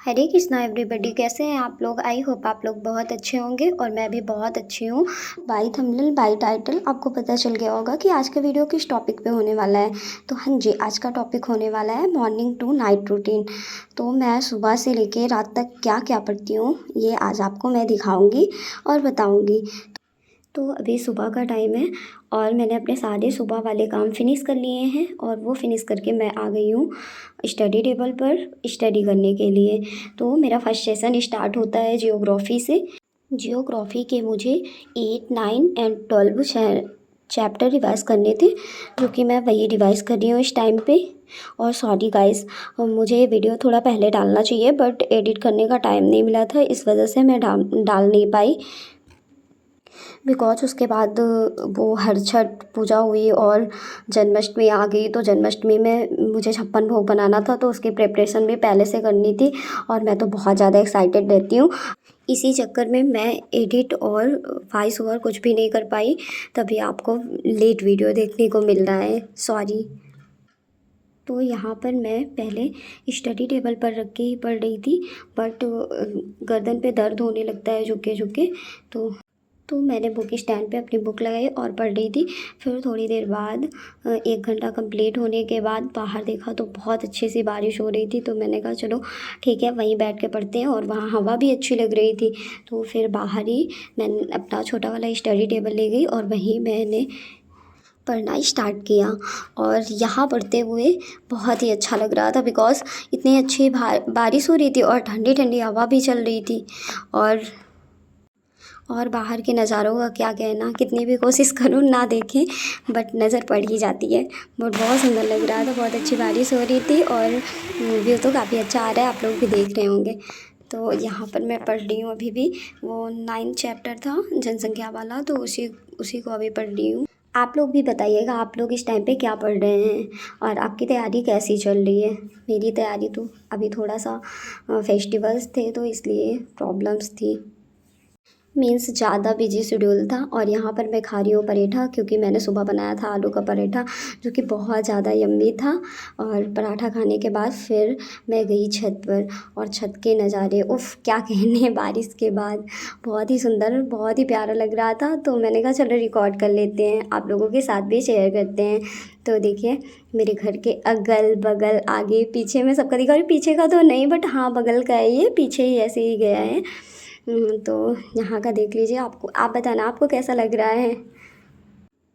हरे Krishna everybody, कैसे हैं आप लोग। आई होप आप लोग बहुत अच्छे होंगे और मैं भी बहुत अच्छी हूँ। बाई थंबनेल बाई टाइटल आपको पता चल गया होगा कि आज का वीडियो किस टॉपिक पे होने वाला है। तो हाँ जी, आज का टॉपिक होने वाला है मॉर्निंग टू नाइट रूटीन। तो मैं सुबह से लेके रात तक क्या क्या पढ़ती हूँ ये आज आपको मैं दिखाऊँगी और बताऊँगी। तो अभी सुबह का टाइम है और मैंने अपने सारे सुबह वाले काम फिनिश कर लिए हैं और वो फिनिश करके मैं आ गई हूँ स्टडी टेबल पर स्टडी करने के लिए। तो मेरा फर्स्ट सेशन स्टार्ट होता है जियोग्राफ़ी से। जियोग्राफ़ी के मुझे 8, 9 एंड 12 चैप्टर रिवाइज़ करने थे, जो कि मैं वही रिवाइज़ कर रही हूँ इस टाइम पे। और सॉरी गाइस, मुझे वीडियो थोड़ा पहले डालना चाहिए बट एडिट करने का टाइम नहीं मिला था, इस वजह से मैं डाल नहीं पाई। बिकॉज उसके बाद वो हर छठ पूजा हुई और जन्माष्टमी आ गई। तो जन्माष्टमी में मुझे 56 भोग बनाना था, तो उसकी प्रिपरेशन भी पहले से करनी थी और मैं तो बहुत ज़्यादा एक्साइटेड रहती हूँ। इसी चक्कर में मैं एडिट और वॉइस ओवर कुछ भी नहीं कर पाई, तभी आपको लेट वीडियो देखने को मिल रहा है, सॉरी। तो यहाँ पर मैं पहले स्टडी टेबल पर रख के ही पढ़ रही थी, बट गर्दन पे दर्द होने लगता है झुके झुके। तो मैंने बुक स्टैंड पे अपनी बुक लगाई और पढ़ रही थी। फिर थोड़ी देर बाद 1 घंटा कंप्लीट होने के बाद बाहर देखा तो बहुत अच्छी सी बारिश हो रही थी। तो मैंने कहा चलो ठीक है, वहीं बैठ के पढ़ते हैं, और वहाँ हवा भी अच्छी लग रही थी। तो फिर बाहर ही मैंने अपना छोटा वाला स्टडी टेबल ले गई और वहीं मैंने पढ़ना स्टार्ट किया। और यहाँ पढ़ते हुए बहुत ही अच्छा लग रहा था, बिकॉज़ इतनी अच्छी बारिश हो रही थी और ठंडी ठंडी हवा भी चल रही थी। और बाहर के नज़ारों का क्या कहना, कितनी भी कोशिश करूँ ना देखें बट नज़र पड़ ही जाती है। बट बहुत सुंदर लग रहा था, बहुत अच्छी बारिश हो रही थी और व्यू तो काफ़ी अच्छा आ रहा है, आप लोग भी देख रहे होंगे। तो यहाँ पर मैं पढ़ रही हूँ अभी भी, वो 9 चैप्टर था जनसंख्या वाला, तो उसी को अभी पढ़ रही हूँ। आप लोग भी बताइएगा आप लोग इस टाइम पे क्या पढ़ रहे हैं और आपकी तैयारी कैसी चल रही है। मेरी तैयारी तो अभी थोड़ा सा फेस्टिवल्स थे तो इसलिए प्रॉब्लम्स थी, मीन्स ज़्यादा बिजी शेड्यूल था। और यहाँ पर मैं खा रही हूँ पराठा, क्योंकि मैंने सुबह बनाया था आलू का पराठा, जो कि बहुत ज़्यादा यम्मी था। और पराठा खाने के बाद फिर मैं गई छत पर, और छत के नज़ारे उफ़ क्या कहने, बारिश के बाद बहुत ही सुंदर, बहुत ही प्यारा लग रहा था। तो मैंने कहा चलो रिकॉर्ड कर लेते हैं, आप लोगों के साथ भी शेयर करते हैं। तो देखिए मेरे घर के अगल बगल आगे पीछे मैं सबका दिखा रही हूँ, पीछे का तो नहीं बट हाँ बगल का है, ये पीछे ही ऐसे ही गया है। तो यहाँ का देख लीजिए, आपको आप बताना आपको कैसा लग रहा है।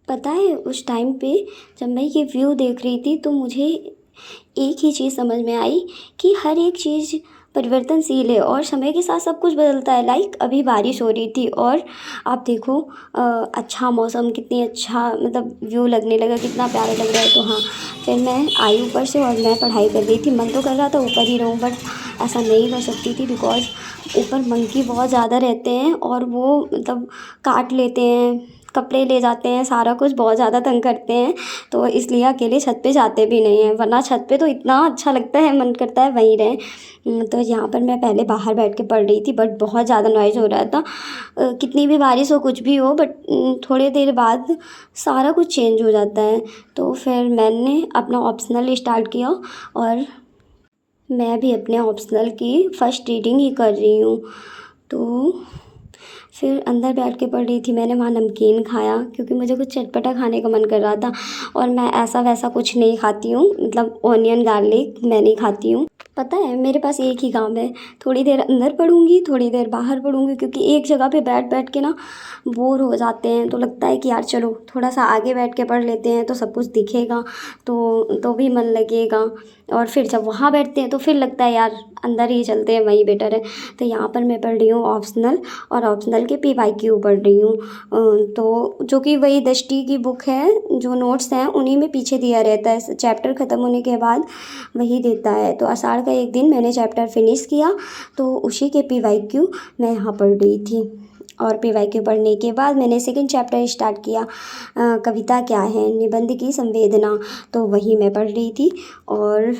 पता है उस टाइम पे जब मैं ये व्यू देख रही थी तो मुझे एक ही चीज़ समझ में आई कि हर एक चीज़ परिवर्तनशील है और समय के साथ सब कुछ बदलता है। लाइक अभी बारिश हो रही थी और आप देखो अच्छा मौसम, कितनी अच्छा मतलब व्यू लगने लगा, कितना प्यारा लग रहा है। तो हाँ, फिर मैं आई ऊपर से और मैं पढ़ाई कर रही थी। मन तो कर रहा था ऊपर ही रहूँ, बट ऐसा नहीं कर सकती थी, बिकॉज़ ऊपर मंकी बहुत ज़्यादा रहते हैं और वो मतलब काट लेते हैं, कपड़े ले जाते हैं, सारा कुछ बहुत ज़्यादा तंग करते हैं। तो इसलिए अकेले छत पे जाते भी नहीं हैं, वरना छत पे तो इतना अच्छा लगता है, मन करता है वहीं रहें। तो यहाँ पर मैं पहले बाहर बैठ के पढ़ रही थी, बट बहुत ज़्यादा नॉइज़ हो रहा था। कितनी भी बारिश हो कुछ भी हो, बट थोड़ी देर बाद सारा कुछ चेंज हो जाता है। तो फिर मैंने अपना ऑप्शनल स्टार्ट किया और मैं भी अपने ऑप्शनल की फ़र्स्ट रीडिंग ही कर रही हूँ। तो फिर अंदर बैठ के पढ़ रही थी, मैंने वहाँ नमकीन खाया क्योंकि मुझे कुछ चटपटा खाने का मन कर रहा था। और मैं ऐसा वैसा कुछ नहीं खाती हूँ, मतलब ऑनियन गार्लिक मैं नहीं खाती हूँ। पता है मेरे पास एक ही काम है, थोड़ी देर अंदर पढ़ूँगी, थोड़ी देर बाहर पढ़ूँगी, क्योंकि एक जगह पे बैठ बैठ के ना बोर हो जाते हैं। तो लगता है कि यार चलो थोड़ा सा आगे बैठ के पढ़ लेते हैं, तो सब कुछ दिखेगा तो भी मन लगेगा। और फिर जब वहाँ बैठते हैं तो फिर लगता है यार अंदर ही चलते हैं, वही बेटर है। तो यहाँ पर मैं पढ़ रही हूँ ऑप्शनल, और ऑप्शनल के PYQ पढ़ रही हूँ। तो जो कि वही 10T की बुक है, जो नोट्स हैं उन्हीं में पीछे दिया रहता है, चैप्टर ख़त्म होने के बाद वही देता है। तो आषाढ़ का एक दिन मैंने चैप्टर फिनिश किया, तो उसी के PYQ मैं यहाँ पढ़ रही थी। और PYQ पढ़ने के बाद मैंने सेकंड चैप्टर स्टार्ट किया, कविता क्या है, निबंध की संवेदना। तो वही मैं पढ़ रही थी। और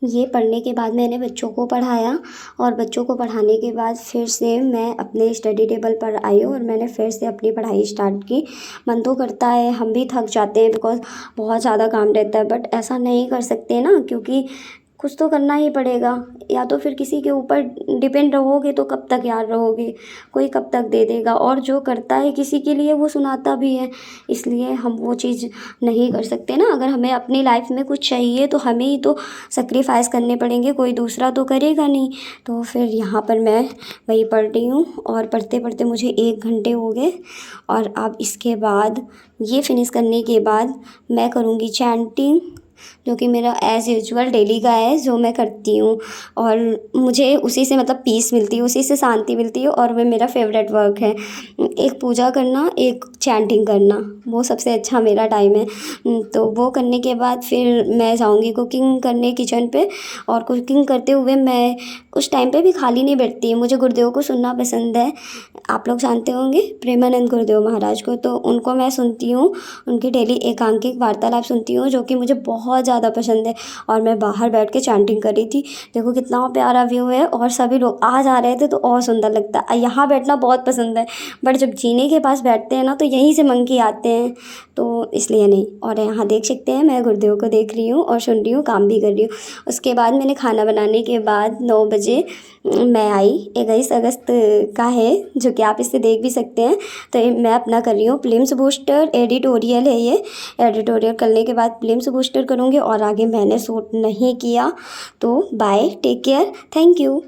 ये पढ़ने के बाद मैंने बच्चों को पढ़ाया, और बच्चों को पढ़ाने के बाद फिर से मैं अपने स्टडी टेबल पर आई और मैंने फिर से अपनी पढ़ाई स्टार्ट की। मन तो करता है, हम भी थक जाते हैं बिकॉज़ बहुत ज़्यादा काम रहता है, बट ऐसा नहीं कर सकते ना, क्योंकि कुछ तो करना ही पड़ेगा, या तो फिर किसी के ऊपर डिपेंड रहोगे तो कब तक यार रहोगे, कोई कब तक दे देगा। और जो करता है किसी के लिए वो सुनाता भी है, इसलिए हम वो चीज़ नहीं कर सकते ना। अगर हमें अपनी लाइफ में कुछ चाहिए तो हमें ही तो सेक्रीफाइस करने पड़ेंगे, कोई दूसरा तो करेगा नहीं। तो फिर यहाँ पर मैं वही पढ़ रही हूँ, और पढ़ते पढ़ते मुझे 1 घंटे हो गए। और अब इसके बाद ये फिनिश करने के बाद मैं करूँगी चैंटिंग, जो कि मेरा एज़ यूजुअल डेली का है, जो मैं करती हूँ। और मुझे उसी से मतलब पीस मिलती है, उसी से शांति मिलती है, और वह मेरा फेवरेट वर्क है। एक पूजा करना, एक चैंटिंग करना, वो सबसे अच्छा मेरा टाइम है। तो वो करने के बाद फिर मैं जाऊँगी कुकिंग करने किचन पे। और कुकिंग करते हुए मैं उस टाइम पे भी खाली नहीं बैठती, मुझे गुरुदेव को सुनना पसंद है। आप लोग जानते होंगे प्रेमानंद गुरुदेव महाराज को, तो उनको मैं सुनती हूँ, उनकी डेली एकांकिक वार्तालाप सुनती हूँ, जो कि मुझे बहुत ज़्यादा पसंद है। और मैं बाहर बैठ के चैंटिंग कर रही थी, देखो कितना प्यारा व्यू है, और सभी लोग आ जा रहे थे तो और सुंदर लगता है। यहाँ बैठना बहुत पसंद है, बट जब जीने के पास बैठते हैं ना तो यहीं से मंकी आते हैं, तो इसलिए नहीं। और यहाँ देख सकते हैं मैं गुरुदेव को देख रही हूँ और सुन रही हूँ, काम भी कर रही हूँ। उसके बाद मैंने खाना बनाने के बाद 9 बजे मैं आई। 21 अगस्त का है, जो कि आप इसे देख भी सकते हैं। तो मैं अपना कर रही हूँ प्लिम्स बूस्टर, एडिटोरियल है ये। एडिटोरियल करने के बाद प्लिम्स बूस्टर करूँगी, और आगे मैंने शूट नहीं किया। तो bye, take care, thank you.